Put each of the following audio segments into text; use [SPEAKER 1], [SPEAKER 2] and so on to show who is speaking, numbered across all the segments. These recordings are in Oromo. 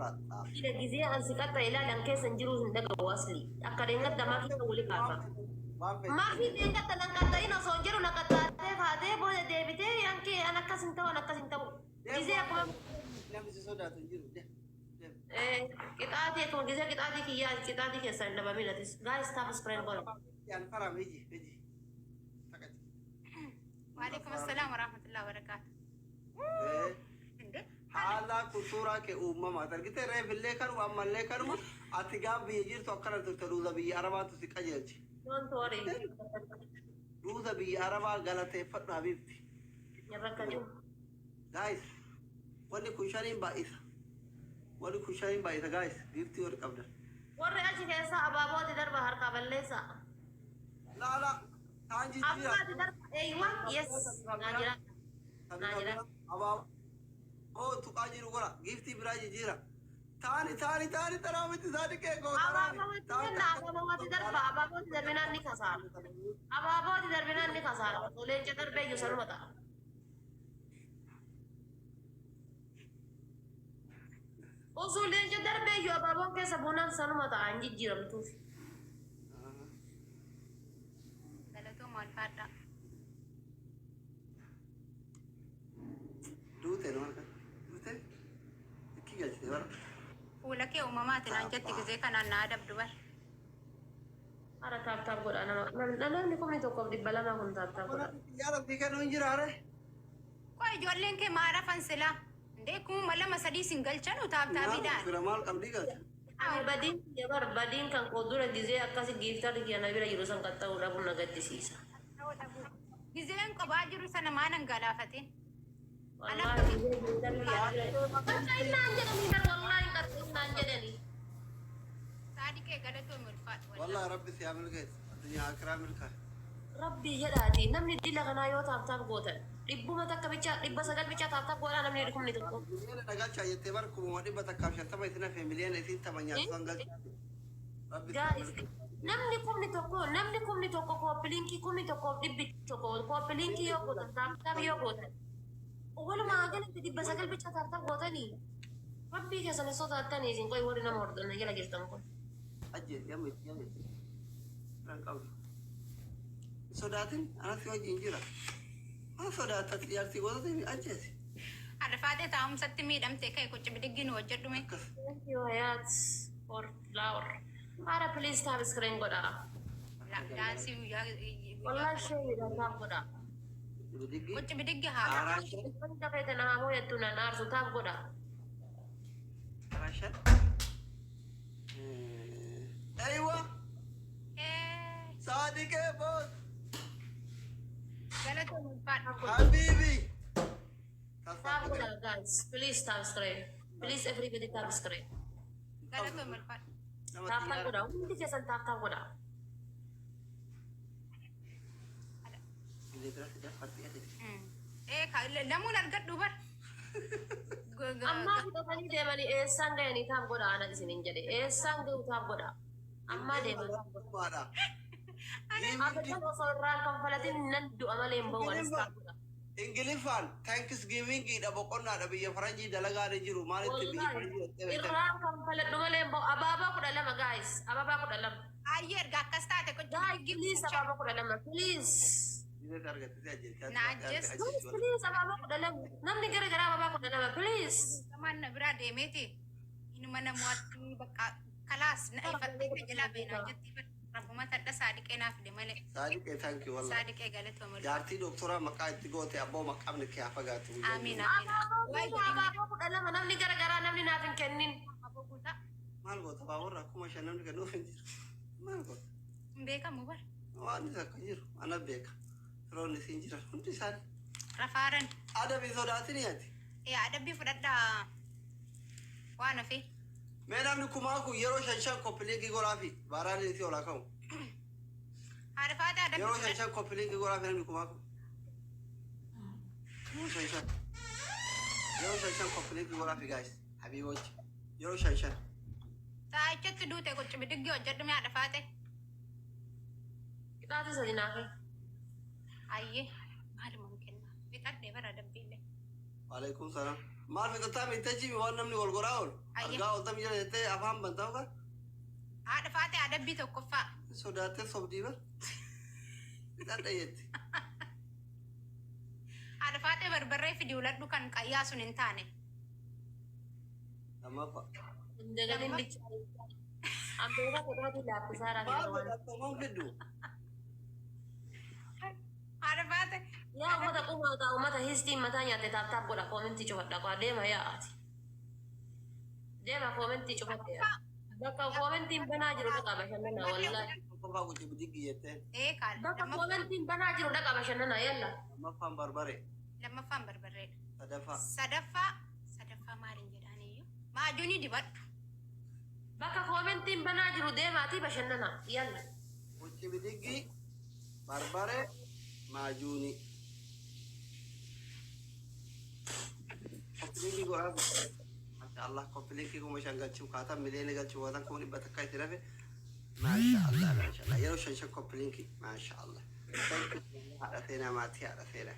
[SPEAKER 1] إذا جزية أنسكت إلى لأن كيس نجرو هندق واصلي أكرينا دماغي تقولي كافا ما في دينك تلان كتاين أصونجر نكتاتي هذا بوده ديبتي يانكي أنا كسنتو جزية كم kita adi kung gisa kita adi kiya sa na bamila tis guys tapos friend ko
[SPEAKER 2] yan para meji
[SPEAKER 3] وعليكم السلام ورحمة الله وبركاته
[SPEAKER 2] hala kutura ke umma matar kite re bille kar wa malle kar mu atiga bijir to kar to ruza bi araba to sikajelchi
[SPEAKER 1] don't worry
[SPEAKER 2] ruza bi araba galate fadna habibti
[SPEAKER 1] yabrakaju
[SPEAKER 2] guys wani kusharin ba isa guys gifti or qabda
[SPEAKER 1] warre achi kesa ababo di darba har kaballesa
[SPEAKER 2] la tanji jira
[SPEAKER 1] abba di darba aywa yes najira
[SPEAKER 2] aba oh tu kajiru gora gifti biraji jira tani tarawiti sadike go
[SPEAKER 1] ababo di darbinan ni kasar tole chadar be yusar mata usulin chadar be yu ababo ke sabunan sanu mata anji jiram tu
[SPEAKER 3] قالت ما الفاتة
[SPEAKER 2] dute kigalte wala
[SPEAKER 3] ولك يا أمامات أنا جدك زي كان أنا أدب دبر
[SPEAKER 1] ara tap goda na ni ko mi to ko di bala ma kun tap goda
[SPEAKER 2] yara dikano injirare
[SPEAKER 3] कोई जोलें के मारा फंसला देखूं मला मसडी सिंगल चलो ताब ताबिदार
[SPEAKER 2] ramal qabdi ga
[SPEAKER 1] Ay, badin kan kodura gize akasi giftar ki ana bira yurusan katta ura bunna gatti sisa.
[SPEAKER 3] جزيان قباجر سنة ما ننقلافتين
[SPEAKER 1] Wallahi gize giftar ki ana bira. Kacha ina anjana ni dar wallahi katta ina anjana ni.
[SPEAKER 3] صادق قالت مرفات
[SPEAKER 2] والله ربي سيعمل كيس الدنيا اكرام الخير
[SPEAKER 1] Rabbi jedhati namni dilla kana yoo taap gootan. Dhibbuma takka bicha dhibba sagal bicha taap goona namni dhibbumni tokko.
[SPEAKER 2] miliyan dagal chaayete bar kuma wadi batakka shatama itina fe miliyan itin tamanya sangal rabbi
[SPEAKER 1] Guys, namni kumni tokko koppilinki kumni tokko dhibbi tokko koppilinki yoo gootan taap yoo gootan. Walumaa galatti dhibba sagal bicha taap gootanii. Rabbii keessan sodaatanii isin qoy warri nama hordofan jala jirtan kun.
[SPEAKER 2] ajje yamit ran qawl sodatin ana fi wajin jira ma sodatat yarti godatin ajjesi
[SPEAKER 3] على فاتي تام ست ميدم تكاي كنت بدقين وجدوا مي
[SPEAKER 1] Thank you, Hayat, for flower. Para please have screen goda.
[SPEAKER 3] لا دانسي ويا
[SPEAKER 1] Wallahi shay da taap goda.
[SPEAKER 2] digi
[SPEAKER 3] كنت بدقي هذا
[SPEAKER 2] arashan
[SPEAKER 1] Wanda kai ta na mo yatuna na arsu taap goda.
[SPEAKER 2] arashan ايوه صادق يا بوس
[SPEAKER 3] قالت مرفات
[SPEAKER 2] حبيبي
[SPEAKER 1] Taap goda, guys. Please taap screen. Please everybody taap screen.
[SPEAKER 3] قالت مرفات
[SPEAKER 1] Taap goda. Hindi kesan taap goda.
[SPEAKER 3] ايه لمون القد دبر
[SPEAKER 1] Amma kita tadi dia mani esang gaya ni taap goda anak di sini jadi esang dia taap goda. Amma dia mani.
[SPEAKER 2] Mana?
[SPEAKER 1] Apa dia mau seorang kampalatin nandu amalembo wanis taap goda.
[SPEAKER 2] Ingilifan Thanksgiving kita bokonna ada biya faranji dalaga ada jiru mari tibi
[SPEAKER 1] Irang kampalat numalembo ababa ko dalam guys. Ababa ko dalam.
[SPEAKER 3] ayer gakas tate ko
[SPEAKER 1] Guys, please ababa ko dalam please.
[SPEAKER 2] ini target saja
[SPEAKER 3] Najis.
[SPEAKER 1] Please ababa ko dalam. Namni gara-gara ababa ko dalam please.
[SPEAKER 3] كمان نبرة ديمتي إنه من مواتي بقى خلاص نأيفت جلابي نجتي رب ما تدا صادق أنا في دمالي
[SPEAKER 2] Sadiq thank you والله
[SPEAKER 3] صادق قالت ومر
[SPEAKER 2] Jarti doktora maka tigote abo makam ne kya fagatu
[SPEAKER 3] آمين آمين
[SPEAKER 1] Ababa ko dalam. Namni gara-gara namni natin kenin.
[SPEAKER 3] أبو بوتا
[SPEAKER 2] mal go tabawra kuma shanam ne kanu finjir mal go
[SPEAKER 3] بيكا مبر
[SPEAKER 2] wani zakajir ana beka ron ne sinjira hunti san
[SPEAKER 3] رفارن
[SPEAKER 2] ada bi sodatini yati
[SPEAKER 3] يا أدبي فردا وأنا في
[SPEAKER 2] Menam ni kuma ku yero shanshan kopilegi gorafi barani ti ola kan
[SPEAKER 3] عارف هذا أدبي
[SPEAKER 2] yero
[SPEAKER 3] فردا
[SPEAKER 2] shanshan kopilegi gorafi ni kuma ku yero shanshan kopilegi gorafi guys habiboch yero shanshan
[SPEAKER 3] تاجت دوتة كنت بدقي وجد ما عارف هذا
[SPEAKER 1] Kita aja saja nak.
[SPEAKER 3] أيه ما ممكن بتقدر برا دبي له
[SPEAKER 2] Waalaikum salam maal fiqataa miitachi waan namni wal goraa oolu argaa ooltam jira jettee afaan bantaa ka
[SPEAKER 3] Haadha faatee adabbii tokkoffaa.
[SPEAKER 2] sodaattee sobdii bar isaan dhayyetti
[SPEAKER 3] Haadha faatee barbarree fidi uladhu kan qayyaa sun hin taane.
[SPEAKER 2] lammaffaa
[SPEAKER 1] Indagalee bicha. Ambeera kodhaati laaffisaadha
[SPEAKER 2] maal
[SPEAKER 1] kan waan.
[SPEAKER 2] godhattomaan fiddu
[SPEAKER 3] Haadha faatee.
[SPEAKER 1] Yaa uummata qumaata uummata histiin mataa nyaatte taaptaaf godha koomentii cufadha qaa deema yaa'aati. Deema koomentii cufadha yaa. Bakka koomentiin banaa jiru dhaqa bashannanaa wallaahi.
[SPEAKER 2] tokkoffaa guutii bidiggi jettee
[SPEAKER 3] Kaal.
[SPEAKER 1] Bakka koomentiin banaa jiru dhaqa bashannanaa yalla.
[SPEAKER 2] lammaffaan barbare
[SPEAKER 3] Lammaffaan barbarreedha.
[SPEAKER 2] sadaffaa
[SPEAKER 3] Sadaffaa maaliin jedhaniyyuu? Maajuunii dibadhu.
[SPEAKER 1] Bakka koomentiin banaa jiru deemaatii bashannanaa yalla.
[SPEAKER 2] guutii bidiggi barbare maajuuni koppiliinki goraa masha Allah koppiliinki kuma shan galchuu kaatan miliyoona galchuu waatan kuma dhibba takka itti rafe masha Allah yeroo shan koppiliinki masha Allah haadha seenaa maatii haadha seenaa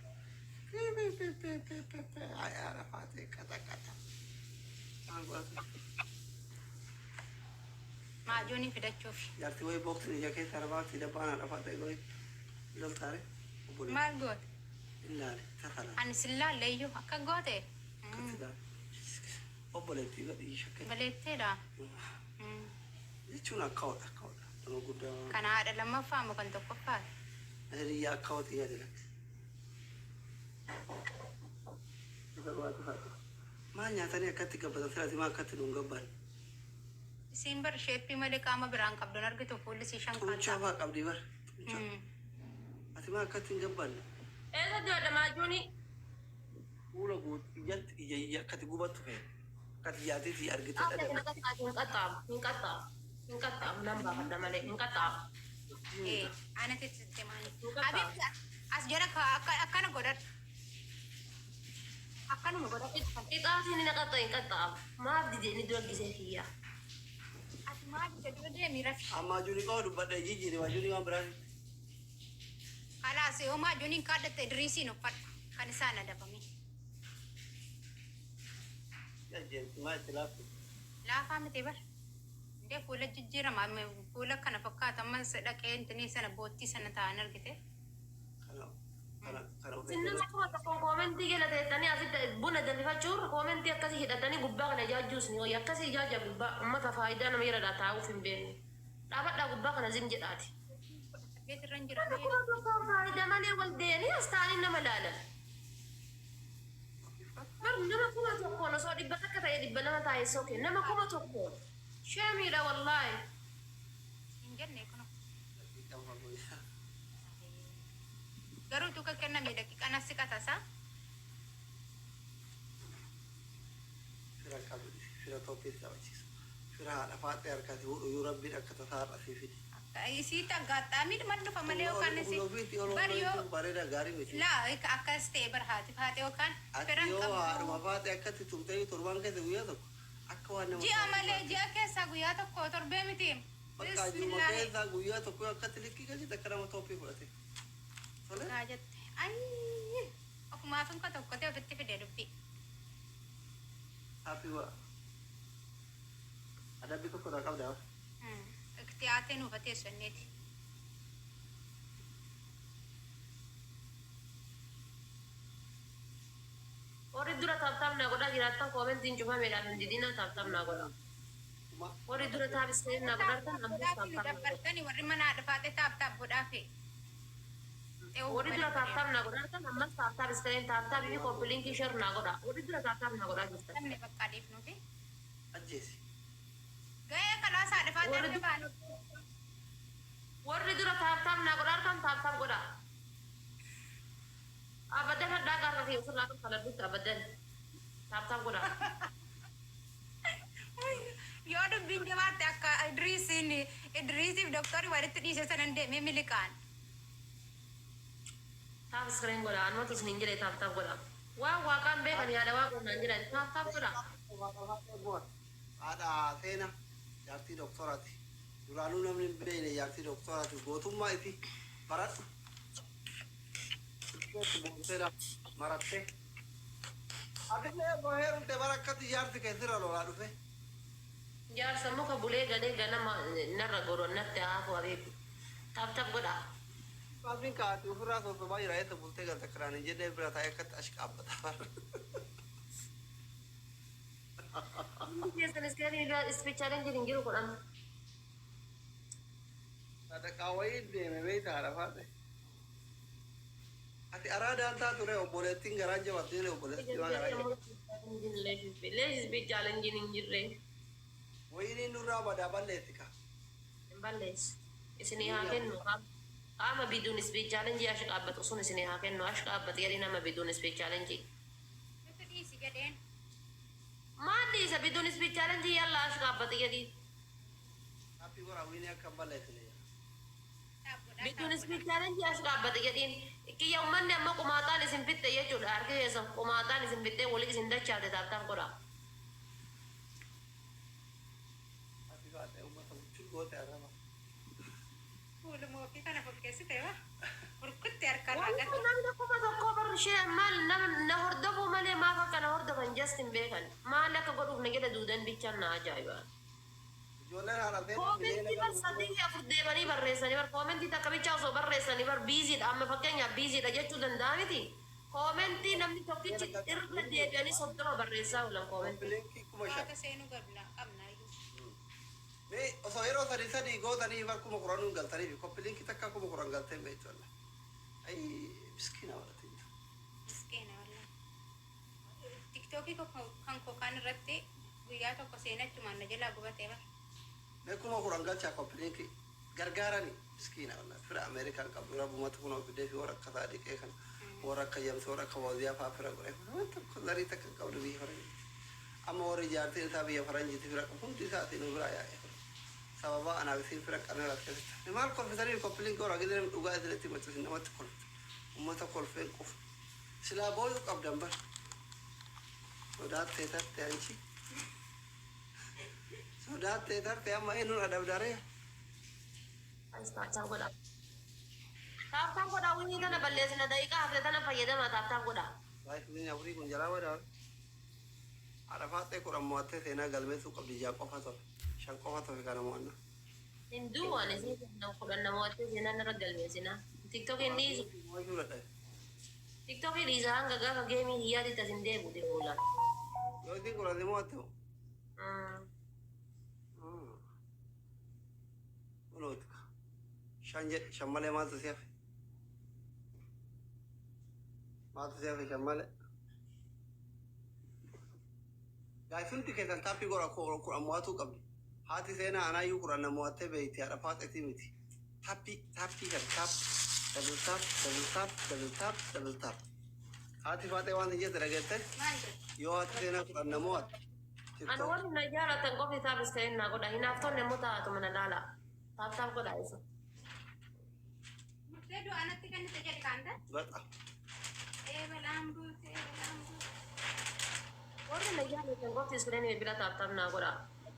[SPEAKER 2] haadha faatee qata
[SPEAKER 3] Maajuunii fidachuuf.
[SPEAKER 2] jaartii wayii booksiin ija keessa arbaatti dabbaan haadha faatee goyi loltaare obbolee
[SPEAKER 3] Maal goote?
[SPEAKER 2] ilaale tatala
[SPEAKER 3] Ani sillaalleeyyuu akka goote.
[SPEAKER 2] obboleettii gadhii shakkee
[SPEAKER 3] Baleetteedha.
[SPEAKER 2] jechuun akka'oodha nama guddaa
[SPEAKER 3] Kana haadha lammaffaa moo kan tokkoffaati?
[SPEAKER 2] hiriyyaa akka'ooti yaadila maal nyaatanii akkatti gabbatan filati maa akkatti nuun gabban
[SPEAKER 3] Isiin bar sheeppii malee qaama biraan qabduun argitu fuulli isii shan
[SPEAKER 2] tuunchaa
[SPEAKER 3] kaata.
[SPEAKER 2] faa qabdi bar ati maa akkatti hin gabbanne
[SPEAKER 1] Eessa joodha maajuunii?
[SPEAKER 2] fuula ijatti ija akkati gubattu fee akkati yaatiiti argite
[SPEAKER 1] Akka hin
[SPEAKER 2] dhadhe
[SPEAKER 1] qaxxaamu nan baafadha malee hin qaxxaamu.
[SPEAKER 3] Anatti itti maali? Abid as jala akkana godhadhu. Akkanuma godhadhu.
[SPEAKER 1] Qixaatiin hin qaxxaamu. Maaf didee ni dura gisee kiyyaa.
[SPEAKER 3] Ati maali jedhu deemi rafi.
[SPEAKER 2] amma juni qabu dubbadha jijjiire waa juni waan biraati
[SPEAKER 3] Kalaas yoo maajuuniin kaadhatte idriisiin uffadhu kan isaan adabame.
[SPEAKER 2] jeenti maa itti laaftu
[SPEAKER 3] Laafaa miti bar. Indee fuula jijjiirama fuula kana fakkaata ammas dhaqee intinii sana boottii sana ta'an argite.
[SPEAKER 2] kana
[SPEAKER 1] Sinna kuma tokko koomentii jala teessanii asitti buna danfifachuun koomentii akkasii hidhatanii gubbaa kana ijaajjuus ni hoyi akkasii ijaajja gubbaa uummata faayidaa nama jedhadhaa taa'uuf hin beekne. Dhaabadhaa gubbaa kana zim jedhaati.
[SPEAKER 3] Geetirra hin jiran.
[SPEAKER 1] Kuma tokko faayidaa malee wal deemanii as ta'anii nama laalan. Nama kuma tokkoon osoo dhibba takka ta'e dhibba lama taa'e soke nama kuma tokkoon. Sheemiidha wallaahi.
[SPEAKER 3] Hin jenne kuno. Garuu tuka kenname daqiiqaan as siqatasaa.
[SPEAKER 2] fira qabdi fira tokkitti taphachiisa fira haadha faadhee harkatti yoo rabbiin akka tasaarra si fide
[SPEAKER 3] Isii tagaaxaamiidha man dhufa malee yookaan bar yoo
[SPEAKER 2] bareeda gaarii miti
[SPEAKER 3] laa akkas ta'e bar haati faate yookaan
[SPEAKER 2] ati yoo haadhuma faadhee akkatti tumtee torban keessa guyyaa tokko akka waan nama
[SPEAKER 3] ji'a malee ji'a keessaa guyyaa tokko torbee miti.
[SPEAKER 2] bakka ajuma keessa guyyaa tokko akkatti likkii galchite akka nama toophii fudhate tole
[SPEAKER 3] Kaa jette ayyi ofumaaf inka tokko ta'e ofitti fide dubbi.
[SPEAKER 2] happy wa adabbi tokko irraa qabdaa
[SPEAKER 3] Iktiyaateen nuufa teessanneeti.
[SPEAKER 1] Warri dura taaptaafnaa godhaa jiraattan koomentiin cufameedhaan hin didinaa taaptaafnaa godhaa. Warri dura taapisteenaa godhatan ammas taaptaafnaa godhaa.
[SPEAKER 3] Dabbartanii warri mana haadha faate taaptaaf godhaafe.
[SPEAKER 1] Warri dura taaptaafnaa godhatan ammas taaptaafisteen taaptaafii fi kooppiliinkii shernaa godhaa. Warri dura taaptaafnaa godhaa jirtan.
[SPEAKER 3] Namni bakka dhiifnuufi.
[SPEAKER 2] ajjeesi
[SPEAKER 3] Gahee kalaas haadha faate
[SPEAKER 1] Warri
[SPEAKER 3] akka baanu.
[SPEAKER 1] Warri dura taaptaafnaa godhatan taaptaaf godhaa. Abadan haddaa gaarra fi ofirraa kan faladhutti abadan taaptaaf godhaa.
[SPEAKER 3] Yoo dubbiin jabaatte akka Idriisiif doktorri walitti dhiise sanan deemee miliqaan.
[SPEAKER 1] Taap iskireen godhaa. Anumatu isin hin jedhe taaptaaf godhaa. Waan waaqaan beekan yaada waaqonnaan jedhan taaptaaf godhaa.
[SPEAKER 2] haadha seena jaartii doktoraati duraanuu namni hin beekne jaartii doktoraati gootummaa ifi baradhu boonseedha marattee Atillee boheerumte barakkatti ijaarti keessira lolaa dhufe.
[SPEAKER 1] Jaarsa muka bulee gadee ganama narra goronnatti haafu abeeku. Taap godha.
[SPEAKER 2] Baafin kaati ofirraa sosobaa jira eessa bultee galta kiraan hin jennee bira taa'ee akkatti ashqaabbata.
[SPEAKER 1] Hundi keessan iskeenii ispichaaleen jirin jiru godhan.
[SPEAKER 2] Sadaqaa wayii deeme beeyta haadha faate. Ati araadaan ture obboleettiin garaan jabattee obboleettiin waan garaan jabattee.
[SPEAKER 1] Leeshis ispichaaleen jirin jirre.
[SPEAKER 2] Wayini nurraa badaa balleetti ka.
[SPEAKER 1] Hin balleessu. Isinii haa kennu. Qaama biduun ispichaaleen jii ashqaabbatu sun isinii haa kennu. Ashqaabbatu jedhii nama biduun ispichaaleen jii.
[SPEAKER 3] Nuti dhiisi jedheen.
[SPEAKER 1] Maalli isa biduun ispichaaleen jii yalla ashqaabbatu jedhii.
[SPEAKER 2] Happy gora wini akka balleetti.
[SPEAKER 1] Biduun ispichaaleen jii ashqaabbatu jedhiin. Kiyya uummanni amma qumaataan isin fitte jechuudha. Harki keessan qumaataan isin fittee walii isin dachaate taaptaan godha.
[SPEAKER 3] Fuuluma ofii kana fakkeessite waa. Burkutti harkaan hagatu.
[SPEAKER 1] Namni kuma tokko barshee maal na hordofuu malee maaf akka na hordofan just hin beekan. Maal akka godhuuf na jedha duudan bichaan na ajaa'iba. Koomentii bar sadii afur deemanii barreessanii bar koomentii takka bichaa osoo barreessanii bar biiziidha amma fakkeenyaaf biiziidha jechuu danda'a miti. Koomentii namni tokkichi irra deebi'anii soddoma barreessaa oolan koomentii.
[SPEAKER 3] Waata seenuu qabna iyyuu.
[SPEAKER 2] Mee osoo yeroo sadii gootanii barkuma quranuun galtanii koppiliinki takka akkuma quran galteen beektu alla. Ayi miskiina walatiin.
[SPEAKER 3] Miskiina walaa. Tiktookii kan kokaan irratti guyyaa tokko seenachumaan na jalaa gubatee bara.
[SPEAKER 2] Beekuma quran galchaa koppiliinki gargaaranii miskiina wala. Fira Ameerikaan qabdu rabbumatti kun ofidee fi warra akka saadiqee kana warra akka yamsa warra akka waziyaa fa'aa fira godhee wanta zarii takka qabdu biyya faranjii. Amma warri ijaartiin isaa biyya faranjiitti fira qabu hundi isaatiin biraa yaa'e. Sababa anaatiin fira qarnaa keessatti. Maal kolfisanii koppiliinki warra gidiran dhugaa isinitti maxxansi namatti kolfa. Uummata kolfeen qofa. Silaa booyuu qabdan bara. Sodaattee tarte anchi. Sodaattee tarte amma eenyuun adabdaree.
[SPEAKER 1] Taaptaan godha. Taaptaan godha winii tana balleessina daqiiqaa hafte tana fayyadama taaptaan godha.
[SPEAKER 2] Baay'ee afurii kun jalaa badaa. Haadha faaxee kudhan mo'attee seenaa galmeessuu qabdi ijaa qofa ta'e. Shan qofa ta'e kana mo'annaa.
[SPEAKER 1] Hinduu waan isin kudhan namoota seenaan irra galmeessina. Tiktokiin dhiisu. TikTokii dhiisa hanga gaafa geemii hiyyaatti tasin deebu deemuudhaan.
[SPEAKER 2] Yoo isin kudhan mo'atte moo? Kunuutu. Shan malee maaltu si hafe? Maaltu si hafe shan malee? Gaafunti keessan taappii gora kudhan mo'atuu qabdi. Haati seenaa anaayyuu kudhan mo'attee beeyti haadha faaxeetii miti. Taappii kan double tap. Haati faaxee waan hin jette dhageette yoo haati seenaa kudhan mo'atte.
[SPEAKER 1] Ani warri na jaalatan qofti taapis ta'een naa godha. Hinaaftonne immoo taa'atu mana laala. Taaptaan godha isa.
[SPEAKER 3] Murtee du'aanatti kan isa jedhe kaanta?
[SPEAKER 2] Gaxa.
[SPEAKER 3] Balaan buutee.
[SPEAKER 1] Warri na jaalatan qofti iskiriinii bira taaptaan naa godha.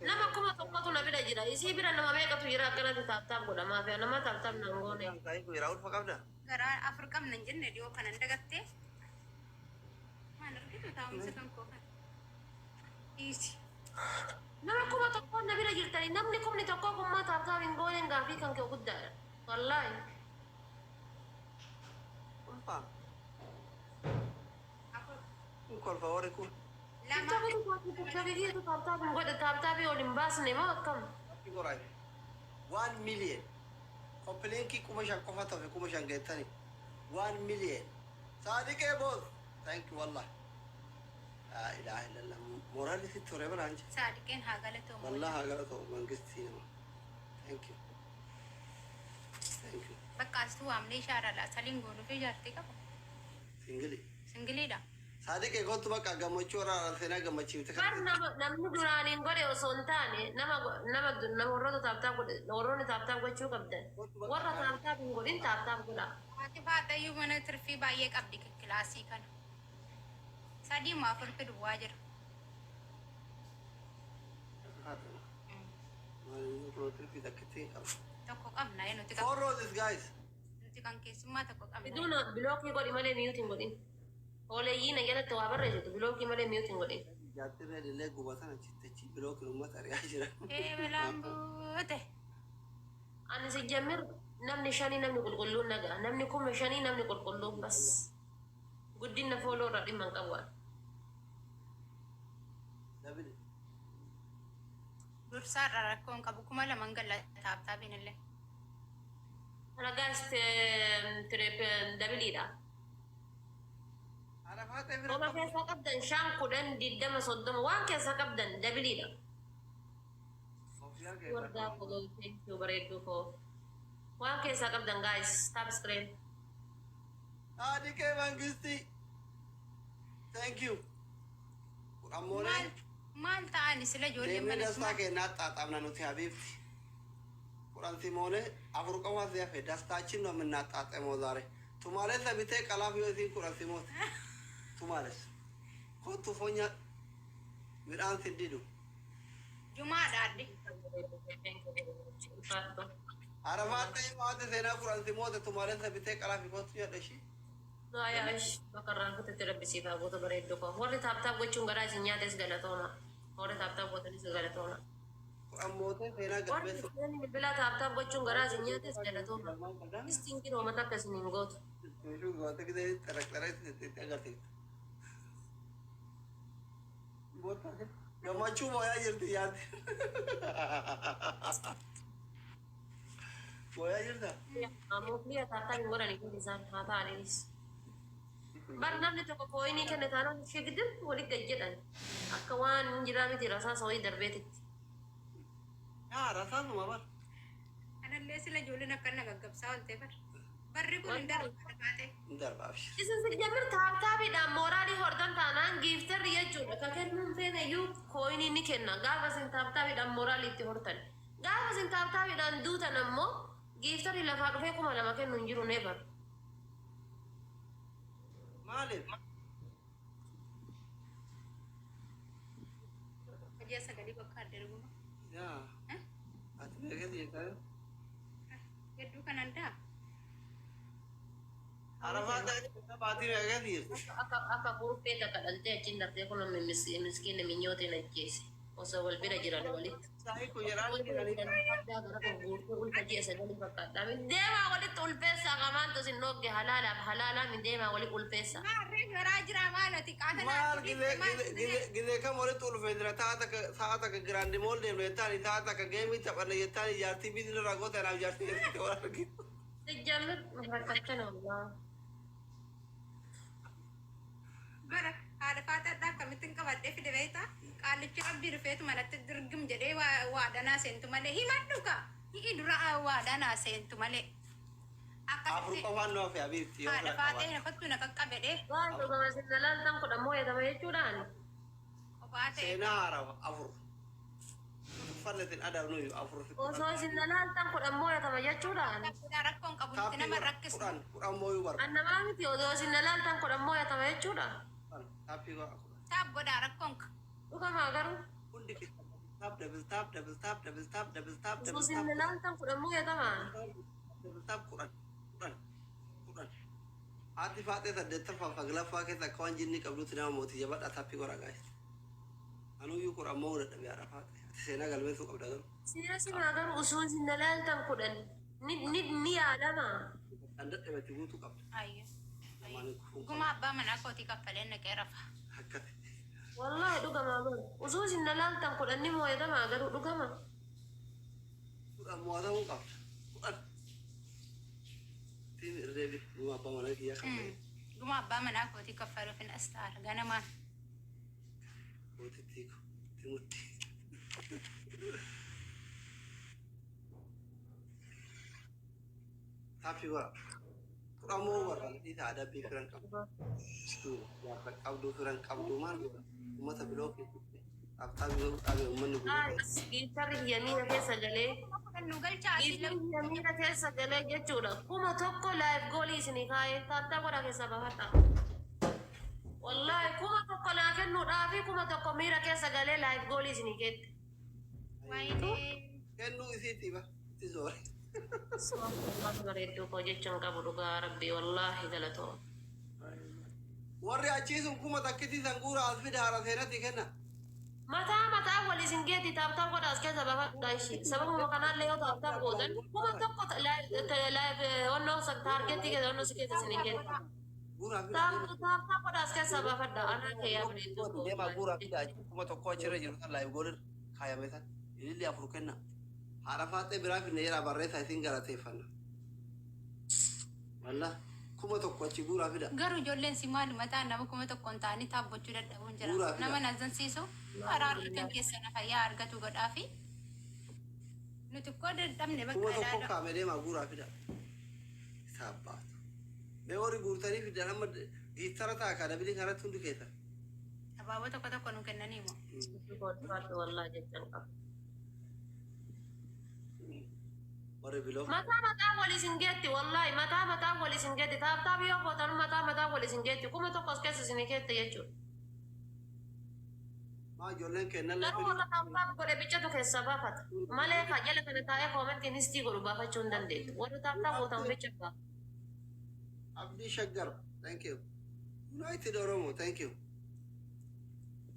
[SPEAKER 1] Nama kuma tokkotu na bira jira. Isii bira nama meeqatu jira akkanatti taaptaan godha. Maafiyaa nama taaptaan naa goone.
[SPEAKER 2] Garaa ulfa qabda.
[SPEAKER 3] Garaa afur qabna hin jenne dhiyoo kanan dagattee. Maan argitu taa'umsa kan koo kan. Dhiisi.
[SPEAKER 1] Nama kuma tokkoon na bira jirtanii namni kumni tokko kummaa taaptaan hin gooneen gaafii kan kee guddaadha. Wallaahi.
[SPEAKER 2] Ulfa. Kolfa warri kun.
[SPEAKER 1] Taaptaabii ol hin baasne moo akkam?
[SPEAKER 2] 1 million. Koppiliinki kuma shan qofa ta'e kuma shan geettani. 1 million. Saadiqee boos. Thank you wallah. La ilaha illallah. Moraalli si ture biraanchi.
[SPEAKER 3] Saadiqeen haa galatoomuu.
[SPEAKER 2] Wallah haa galatoomuu mangistii nama. Thank you. Thank you.
[SPEAKER 3] Bakka asitti waamnee shaaraadha. Saliin goonuu fi jaartii qaba.
[SPEAKER 2] Singili.
[SPEAKER 3] Singiliidha.
[SPEAKER 2] Saadiqee kootu bakka gammachuu warra seenaa gammachiifte.
[SPEAKER 1] Kan namni duraaniin godhe osoo hin taane nama warroota taaptaa godhe warroonni taaptaa gochuu qabdan. Warra taaptaa hin godhin taaptaa godha.
[SPEAKER 3] Haati faatayyuu mana tirfii baay'ee qabdi kilaasii kana. Sadii moo afurtu duwwaa jira. Tokko qabna nuti
[SPEAKER 2] Four roses guys.
[SPEAKER 3] nuti kan keessummaa tokko qabna.
[SPEAKER 1] Biduun bilookii godhi malee miyuutiin godhin. Oleeyyiin jalatti waa barreessitu bilookii malee miyuutiin godhe.
[SPEAKER 2] Jaartirra illee gubatan achitti bilookiin uummata ari'aa jiran.
[SPEAKER 3] Beelaan buute.
[SPEAKER 1] Ani si jammir namni shanii namni qulqulluun nagaa namni kuma shanii namni qulqulluun bas guddina fooloo irraa dhimma hin qabu.
[SPEAKER 2] Dabili.
[SPEAKER 3] Dursaarra rakkoon qabu 2,000 galla taaptaabiin illee.
[SPEAKER 1] Nagaas dabiliidha.
[SPEAKER 2] Arafaa ta'e bira
[SPEAKER 1] Oma keessaa qabdan 5, 10, 20, 30 waan keessaa qabdan dabiliidha.
[SPEAKER 2] Sofiyaa
[SPEAKER 1] Wardaa
[SPEAKER 2] keessa.
[SPEAKER 1] kololfeechuu bareedduu koo. Waan keessaa qabdan guys tap screen.
[SPEAKER 2] Haadhi kee mangisti. Thank you. Ammoonee
[SPEAKER 3] Maal ta'ani sila ijoolleen
[SPEAKER 2] deemnee
[SPEAKER 3] mana
[SPEAKER 2] dastaa kennaa xaaxamna nuti habiibti. Quran Simoonee afur qofa siya fe dastaachin ነው የምናጣጥመው ዛሬ ቱማሌስ ለቢቴ ቀላፍ ይወቲ ቁራን ሲሞት ቱማሌስ ኮቱ ፎኛ ሚዳን ሲዲዱ
[SPEAKER 3] Jumaadha adde.
[SPEAKER 2] አረፋተ ማተ ዜና ቁራን ሲሞት ቱማሌስ ለቢቴ ቀላፍ ይወቱ ያደሺ
[SPEAKER 1] Ayaash bakarraan kututti rabbisiifaa goota bareedduu koo. Warri taaptaap gochuun garaa isin nyaates galatooma. Warri taaptaap gootanis galatooma.
[SPEAKER 2] ቁራን ሞተ ዜና
[SPEAKER 1] Warri
[SPEAKER 2] ገበሱ
[SPEAKER 1] isin bilbilaa taaptaap gochuun garaa isin nyaates galatooma. Istiin hoomata akka isin hin gootu.
[SPEAKER 2] ሹ ጎተ ጊዜ ተረክተረ ተገርቲ ቦታ ገማቹ ሞያ ይርት ያት ሞያ ይርታ
[SPEAKER 1] Amoofni taaptaap hin godhani kun isaan haa ta'anis. Bar namni tokko kooyinii kenne taanaan ishee gidduu walii gad jedhan. Akka waan jiraa miti rasaasa wayii darbeetitti.
[SPEAKER 2] ያ ራሳን ማባል
[SPEAKER 3] Anallee sila ijoolleen akka na gaggabsaa oolte bar. Barri kun hin darbu baate.
[SPEAKER 2] እንደርባሽ
[SPEAKER 1] Isin si jamir taaptaapiidhaan mooraalii hordan taanaan giiftarri jechuudha. Ka kennuun feene iyyuu kooyinii ni kenna. Gaafa isin taaptaapiidhaan mooraalii itti hortan. Gaafa isin taaptaapiidhaan duutan ammoo giiftarri lafaa dhufee 2,000 kennu hin jiru neebar.
[SPEAKER 2] ማለት
[SPEAKER 3] Hojii sagalee bakka adda dhuguma.
[SPEAKER 2] ያ አትነገር ይካል
[SPEAKER 3] Hedduu kanan daa.
[SPEAKER 2] አረፋታ ባቲ ነገር ይል
[SPEAKER 1] Akka kurupee takka dhaltee achiin dartee kun miskiinni minyootiin ajjeese. Osoo wal bira jiran walitti.
[SPEAKER 2] ሳይ ኩየራን
[SPEAKER 1] Deemaa walitti ulfeessaa qamaan tosin dhogge halaalaaf halaalaa min deemaa walitti ulfeessaa.
[SPEAKER 3] Maarree garaa jira maalati qaata
[SPEAKER 2] ማል ጊዜ ከሞለ ጡል ፈድራ ታታ ከግራንድ ሞል ደም ለታኒ ታታ ከጌሚ ተቀነ የታኒ ያርቲ ቢዝን ራጎታ ና ያርቲ ተወራርጊ
[SPEAKER 1] Sijjamir rakkachan wallah.
[SPEAKER 3] bara haadha faataadhaa akkamittiin qabadhee fide beektaa qaalichi rabbii dhufeetu manatti dirgim jedhee waa danaa seentu malee himadhu ka hi'i dura waa danaa seentu malee
[SPEAKER 2] አፍሩ
[SPEAKER 3] akkasitti
[SPEAKER 2] ቆፋን ነው ፊ አቢት
[SPEAKER 3] haadha faatee nafattu na qaqqabedhee
[SPEAKER 1] Waan dhugama sinna laaltan kudha moo'atama jechuudhaan.
[SPEAKER 3] qophaa ta'e
[SPEAKER 2] ሴና አረፋ አፍሩ ፈለትን አዳብ ነው አፍሩ
[SPEAKER 1] Osoo sinna laaltan kudha moo'atama jechuudhaan.
[SPEAKER 3] rakkoon qabutti nama rakkisu
[SPEAKER 2] ቁራን ቁራን ሞዩ በር
[SPEAKER 1] Annamaa miti osoo sinna laaltan kudha moo'atama jechuudhaan.
[SPEAKER 2] ታፒ
[SPEAKER 3] taab godhaa rakkoon
[SPEAKER 1] Dhugamaa garuu
[SPEAKER 2] ሁንዲ ታፕ ደብል ታፕ ደብል ታፕ ደብል ታፕ ደብል ታፕ
[SPEAKER 1] osoo
[SPEAKER 2] ደብል
[SPEAKER 1] sinna laaltan kudha moo'atama.
[SPEAKER 2] taap ቁራን ቁራን ቁራን አቲ ፋጤ ተደተፋ ፈግለፋ ከታ ከዋን ጅኒ ቀብሉት ነው ሞት የበዳ ታፒ ጎራ ጋይስ አኑ ዩ ቁራን ሞው ደደ ቢያራፋ ሴና ገልበሱ ቀብዳ ገሩ
[SPEAKER 1] Siira simaa garuu osoo sinna laaltan kudhan ni yaadama.
[SPEAKER 2] አንደደ በቲ ጉቱ ቀብዳ
[SPEAKER 3] ayyo
[SPEAKER 2] ማን ኩ
[SPEAKER 3] guma abbaa manaa kootii kaffalee naqee rafa
[SPEAKER 2] ሀከት
[SPEAKER 1] Wallahi dhugamaa bara. Osoo sinna laaltan kudhan ni moo'atama garuu dhugama.
[SPEAKER 2] ቁራን ሞዋታው ቀብዳ ቁራን ቲን ረቢ ጉማ ባማና ኪያ ከመ
[SPEAKER 3] guma abbaa manaa kootii kaffaluuf hin astaara ganamaan
[SPEAKER 2] ቦቲቲኩ ቲሙቲ ታፒ ጎራ ቁራን ሞው ወራ ዲታ አዳቢ ፍረን ቀብዳ qabdu turan qabdu maal ummata biloo qabxaa ummanni
[SPEAKER 1] Giiftarri yamiina keessa galee.
[SPEAKER 3] nu galchaa asii
[SPEAKER 1] Giiftarri yamiina keessa galee jechuudha. Kuma tokko laayif goolii isinii kaa'ee taattaa godha keessa baafadha. Wallahi kuma tokko naa kennuudhaafi kuma tokko miira keessa galee laayif goolii isinii keette.
[SPEAKER 3] waayee
[SPEAKER 2] kennuu isiitti ba itti zoore
[SPEAKER 1] Waan bareedduu koo jechuun qabu dhugaa rabbii wallahi galatoo.
[SPEAKER 2] warri achiisum kuma takkiti sanguura as fide haara seenatti kenna.
[SPEAKER 1] Mataa wali singeeti taaptaa godha as keessa baafadha ishee. Sababuma kanaallee yoo taaptaa gootan kuma tokko onnoo taargeetti keessa onnoo si keessa isin geeti. Taaptaa godha as keessa baafadha anaa kee yaabneetu.
[SPEAKER 2] Deemaa guuraa fida kuma tokko achirra jiru san laayif goolir kaayame san ililli afur kenna. Haadha faaxee biraa finne jedhaa barreessaa isin galateeffanna. Walla kuma tokko achi guuraa fida.
[SPEAKER 3] Garuu ijoolleen si maali mataa nama kuma tokkoon ta'anii taabbachuu dadhabuun jira. Nama nazansiisu araarri kan keessa na fayyaa argatu godhaafi. Nuti koo dadhabne bakka
[SPEAKER 2] Kuma tokko
[SPEAKER 3] ilaala.
[SPEAKER 2] kaame deemaa guuraa fida. Saabbaatu. Mee warri guurtanii fida nama giittara ta'a kaadha bilii kanatti hundi keessa.
[SPEAKER 3] Abaaboo tokko tokko nu kennanii moo.
[SPEAKER 1] Wallaa jechaan qaba.
[SPEAKER 2] Warri biloo.
[SPEAKER 1] Mataa wali singeetti wallaahi mataa wali singeetti taaptaa yoo gootan mataa wali singeetti kuma tokko as keessa isin keette jechuudha.
[SPEAKER 2] Maa ijoolleen kennan
[SPEAKER 1] Garuu warra taaptaa godhe bichatu keessa baafata. Malee jala kana taa'ee koomentiin histii godhu baafachuu hin dandeettu. Warra taaptaa gootan bicha baafata.
[SPEAKER 2] Abdii Shaggar, thank you. United Oromo, thank you.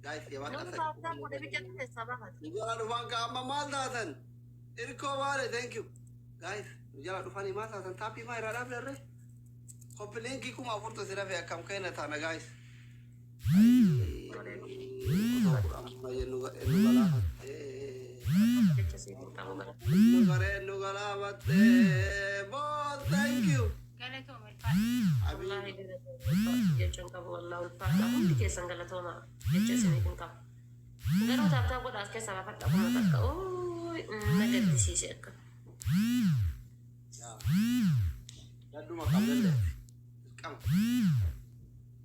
[SPEAKER 2] Guys, ya
[SPEAKER 1] Namni taaptaa godhe bichatu keessa baafata.
[SPEAKER 2] Nujala dhufan ka amma maal taatan? Irkoo baale, thank you. Guys, nujala dhufanii maal taatan? Taappii maa irraa dhaabdarre? Koppilenkii kuma afurtu si rafe akkam kenna taana, guys. Amma yennu galaafatte.
[SPEAKER 1] Jecha siifuu ta'uu mala.
[SPEAKER 2] Nu galaafatte. Boss, thank you.
[SPEAKER 3] Galatoo milfaadha.
[SPEAKER 1] Wallaahi jechuun qabu wallaahi ulfaadha. Hundi keessan galatooma jecha isiniif hin qabu. Garuu taaptaa godha as keessa baafadha kuma takka. Na gaddisiise akka.
[SPEAKER 2] Dadduma qabdallee. Qama.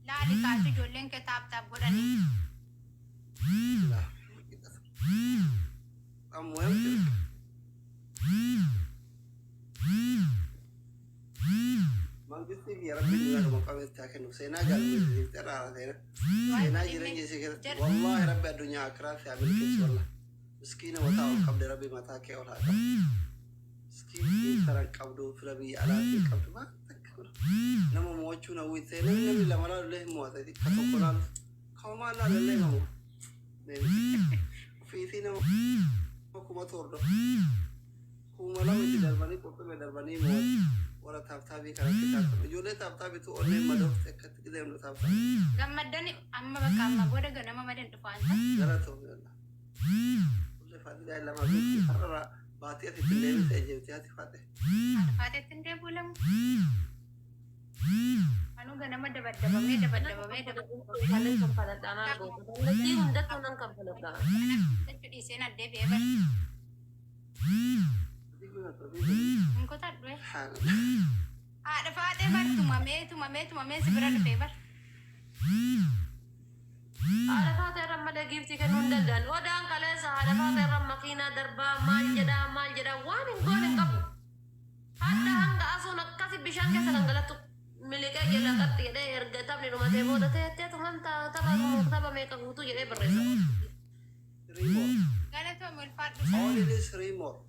[SPEAKER 3] Laali kaatu ijoolleen kee taaptaaf godhanii.
[SPEAKER 2] Ammoo yamti. Mangisti fi rabbi dunia kamu kami taken sena galmi terara sena sena jiran jesi kira wallahi rabbi dunia akhirat ya bil kis wallah miskina wata qabd rabbi mata ke wala miskin taran qabdu rabbi ala qabdu ma takbir nama mochu na wi sena nabi la mala leh mo tadi katokolan kawma la leh mo fi sina ko ma tordo kuma la wi darbani ko pe darbani mo wara taaptaabii kana kitaaba ijoollee taaptaabii tu onneen madoof akkatti gideemnu taaptaabii
[SPEAKER 3] Gammaddani amma bakka amma booda ganama madan dhufaanta.
[SPEAKER 2] gara ta'u yalla kulle faayidaa lama bitti har'a baatii ati tillee ta'e jeetii ati faate
[SPEAKER 3] Faateetti hin deebulamu. Anu ganama dabaddabamee.
[SPEAKER 1] Kalian kampaladhaan argu. Lagi hundat tunan kampaladhaan.
[SPEAKER 3] Jechu dhiiseen addee beeban. Hin kutadhu. Haadha faatee bar tumamee si bira dhufee bar.
[SPEAKER 1] Ada faatee irra malee giiftii kennuu hin danda'an. Odaan kaleessa haadha faatee irra makiinaa darbaa maal jedhaa waan hin goone hin qabu. Hadda hanga asuun akkasi bishaan keessa dhangalatu miliqee jala qaxxi jedhee erga taphni dhumatee booda teettee tuman tapha meeqa guutuu jedhee barreessa.
[SPEAKER 3] Galatoo mulfaadhu.
[SPEAKER 2] Only this remote.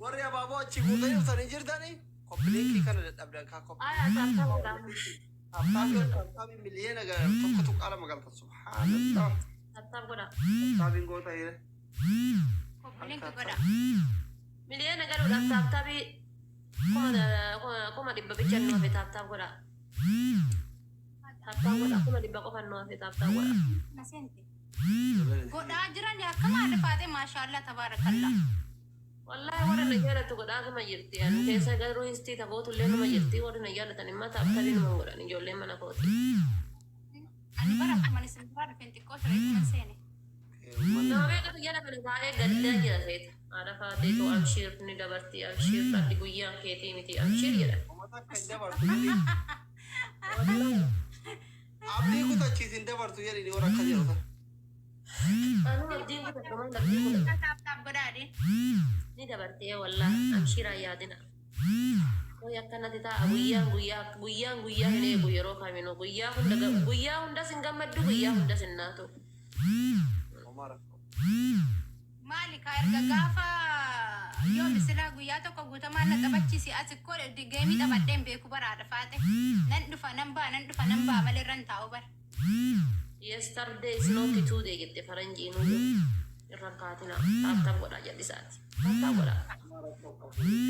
[SPEAKER 2] Warri abaaboo achi guutanii dhuftanii jirtanii koppileekii kana dadhabdan kaa taaptaabii miliyoona tokko tuqqaala magalta subhaanallah
[SPEAKER 1] Taaptaaf godha.
[SPEAKER 2] taabiin goota jire
[SPEAKER 3] Koppilinki godha.
[SPEAKER 1] Miliyoona galuudhaaf taaptaabii kuma dhibba bicha nu hafe taaptaaf godha. Taaptaaf godha kuma dhibba qofa nu hafe taaptaaf godha.
[SPEAKER 3] Naseenti. Godhaa jiran akkama haadha faatee maashaallah tabaarakallaa.
[SPEAKER 1] Wallahi warra na jaalatu godhaa kama jirti. Ani keessa garuu histii taphootu illee nama jirti. Warri na jaalatan immoo taaptaabii numa godhan ijoolleen mana kooti.
[SPEAKER 3] Ani bara akkuma isin biraa dhufeen xiqqoo ture kuma seene.
[SPEAKER 1] Nama beekatu jala kana taa'ee gaddaa jira seeta. Haadha faateetu abshiir ni dabarti. Abshiir fadhi guyyaan keetii miti. Abshiir jedha.
[SPEAKER 2] abdii kutachiisin dabartu jedhini warra akka jedhu
[SPEAKER 1] Anu abdiin kutachumaan abdiin kutachu.
[SPEAKER 3] Taaptaaf godhaadhi.
[SPEAKER 1] Ni dabartee wallahi abshiiraan yaadina. Koi akkanatti ta'a guyyaan hin eegu yeroo kaminu guyyaa hunda sin gammaddu guyyaa hunda sin naatu.
[SPEAKER 3] Maali ka erga gaafa yoo misilaa guyyaa tokko guutamaa na taphachiisi as ikkoo geemii taphadheen beeku baraadha faate nan dhufa nan baa malee irran taa'u bara.
[SPEAKER 1] Yesterday is not today jette faranjiin irra kaatina taaptaa godhaa jallisaati. Taaptaa godhaa.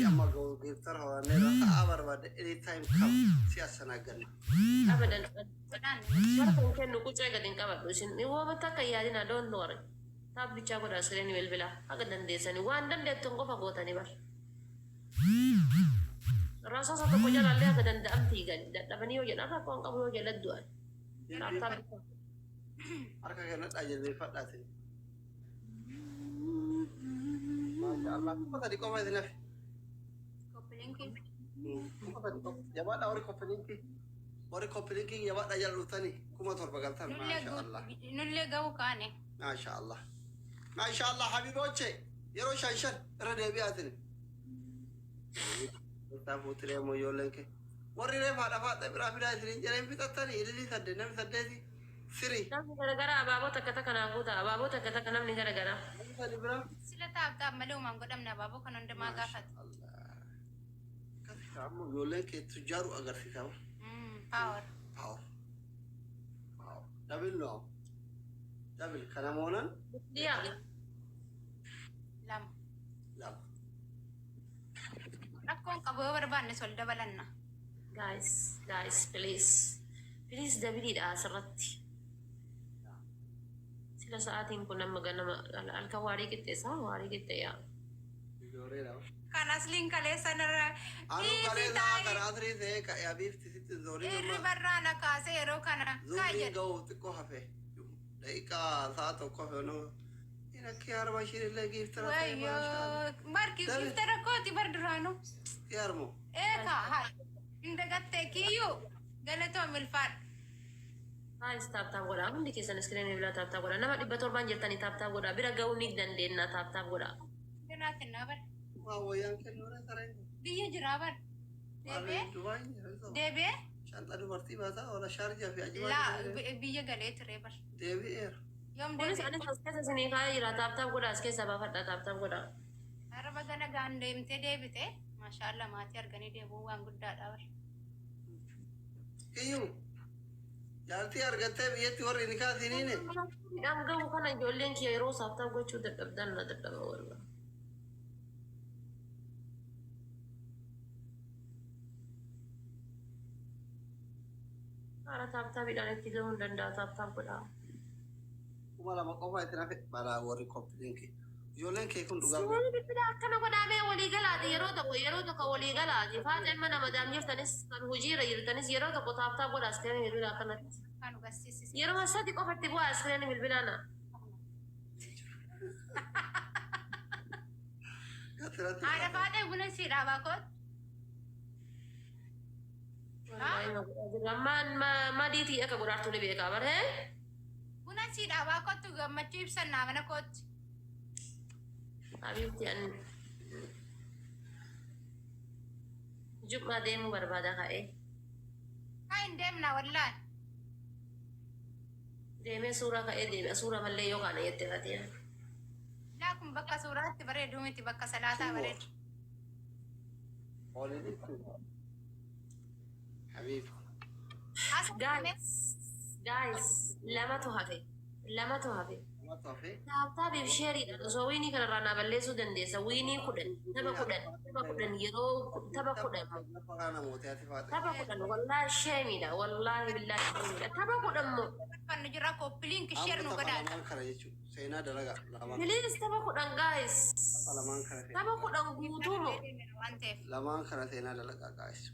[SPEAKER 2] amma ga'u geeftar hawaanee rataa barbaade anytime kam si asanaagganna.
[SPEAKER 1] Abadan. Bara kan kennu qucee gadi hin qabadhu isin woomata akka yaadina don't worry. Taabichaa godhaa sireen bilbilaa akka dandeessanii waan dandeettan qofa gootanii bara. Rasaasa tokko jalallee akka danda'amtii gadi dadhabanii yoo jedhan akka waan qabu yoo jedhan du'an. Taaptaa.
[SPEAKER 2] Harka kennadhaa jilbeeffadhaatiin. Masha Allah, kuma tadi kau masih nafi.
[SPEAKER 3] Koppelinki.
[SPEAKER 2] Kuma tadi kau, jabat awal koppelinki. Awal koppelinki jabat aja lutani. Kuma torbagaltan. Masha Allah.
[SPEAKER 3] Nulle gahu kaane.
[SPEAKER 2] Masha Allah. Masha Allah, habiboche. Yero shanshan, rada biatin. Kita putri mo yolenke. Warri re fada bira isin jaren pitatani ini sadde nam sadde si. Siri.
[SPEAKER 1] Namni gara-gara abaaboo takka kana guuta abaaboo takka namni gara-gara.
[SPEAKER 2] Tadi bira.
[SPEAKER 3] Sila taa'ab malee uumaan godhamna baaboo kan hundumaa gaafatu.
[SPEAKER 2] Kamu yolenke tujaru agar si kamu.
[SPEAKER 3] Power.
[SPEAKER 2] Power. Double no. Double. Kana monan?
[SPEAKER 1] Dia.
[SPEAKER 3] Lam.
[SPEAKER 2] Lam.
[SPEAKER 3] Rakkoon qabu yoo barbaanne sol dabalanna.
[SPEAKER 1] Guys, please dabiliidha asirratti. Sila sa'aatiin kun nama ganama halkan waarii qixxeessaa waarii qixxeeyyaa.
[SPEAKER 2] Joreera.
[SPEAKER 3] Kan asliin kaleessa narra.
[SPEAKER 2] Anu kaleessa kan asrii ta'e ka yaabifti sitti zorii
[SPEAKER 3] Irri barraa na kaasee yeroo kana.
[SPEAKER 2] zorii ga'u xiqqoo hafe. Daqiiqaa sa'a tokko hafe nu. Ina kee harma ishiinillee giiftara ta'e
[SPEAKER 3] Wayyoo marki giftara kooti bar duraanu.
[SPEAKER 2] Yaarmo.
[SPEAKER 3] Eeka haa. Indagattee kiyyuu galatoo milfaadha.
[SPEAKER 1] Guys, taaptaap godhaa hundi keessan iskiriinii bilaa taaptaap godhaa nama 700 jirtanii taaptaap godhaa bira ga'uu ni dandeenya taaptaap godhaa.
[SPEAKER 3] Ganaa kennaa bar.
[SPEAKER 2] Waa wayyaan kennuudha sareen.
[SPEAKER 3] Biyya jiraa bar. Deebi'ee.
[SPEAKER 2] Shanta dubartii baataa oola shaarjaa fi ajibaa.
[SPEAKER 3] Laa biyya galee ture bar.
[SPEAKER 2] Deebi'eera.
[SPEAKER 3] Yoom
[SPEAKER 1] Kunis
[SPEAKER 3] deebi'ee.
[SPEAKER 1] anis as keessa isinii kaa'ee jira taaptaap godhaa as keessa baafadhaa taaptaap godhaa.
[SPEAKER 3] Araba gana gaan deemtee deebite. Maashaallah maatii arganii deebi'uu waan guddaadha bar.
[SPEAKER 2] Kiyyuu. Jaaltii argattee biyyatti warri ni kaasiniine.
[SPEAKER 1] Midhaan ga'uu kana ijoolleen kiyya yeroo taaptaap gochuu dadhabdan na dadhaba walba. Haala taaptaapiidhaan itti ga'uu hin danda'a taaptaap godhaa.
[SPEAKER 2] Kuma lama qofa itti nafe balaa warri koppilinki. Ijoolleen kee kun dhugaa.
[SPEAKER 1] Suurri bilbila akkana godhamee walii galaati yeroo tokko walii galaati faaxeen mana madaan jirtanis kan hojiirra jirtanis yeroo tokko taaptaap godhaa iskiriinii bilbila akkanatti.
[SPEAKER 3] Kan hubachiisis.
[SPEAKER 1] Yeroo sadi qofatti bu'aa iskiriinii bilbilaana.
[SPEAKER 3] Haadha faadhee buna siidhaa baakoot.
[SPEAKER 1] Madiitii akka godhaartuu ni beekaa baree.
[SPEAKER 3] Buna siidhaa baakottu gammachuu ibsannaa mana kootti.
[SPEAKER 1] Habibti an jummaa deemuu barbaada ka'ee.
[SPEAKER 3] Haa hin deemna wallaan.
[SPEAKER 1] Deemee suuraa ka'ee deemee suuraa mallee yoo kaana jettee fatee.
[SPEAKER 3] Laa kun bakka suuraatti bareedu miti bakka salaataa bareedu.
[SPEAKER 2] Habib.
[SPEAKER 1] Guys, lamatu hafe.
[SPEAKER 2] Mata hafe.
[SPEAKER 1] Taaptaap sheeriidhaan osoo wiinii kanarraa naa balleessuu dandeessa. Wiinii 10 tapha 10 yeroo tapha 10.
[SPEAKER 2] Lafa kana mootii ati faate.
[SPEAKER 1] Tapha 10 wallaahi sheemiidha wallaahi billaahi sheemiidha. Tapha 10 moo.
[SPEAKER 3] Kan jira koppiliin kisheer nu godhaa.
[SPEAKER 2] Lamaan kana jechuudha. Seenaa dalagaa lamaan.
[SPEAKER 1] Please tapha 10 guys.
[SPEAKER 2] Lamaan kana.
[SPEAKER 1] Tapha 10 guutuu moo.
[SPEAKER 3] Waan ta'eef.
[SPEAKER 2] Lamaan kana seenaa dalagaa guys.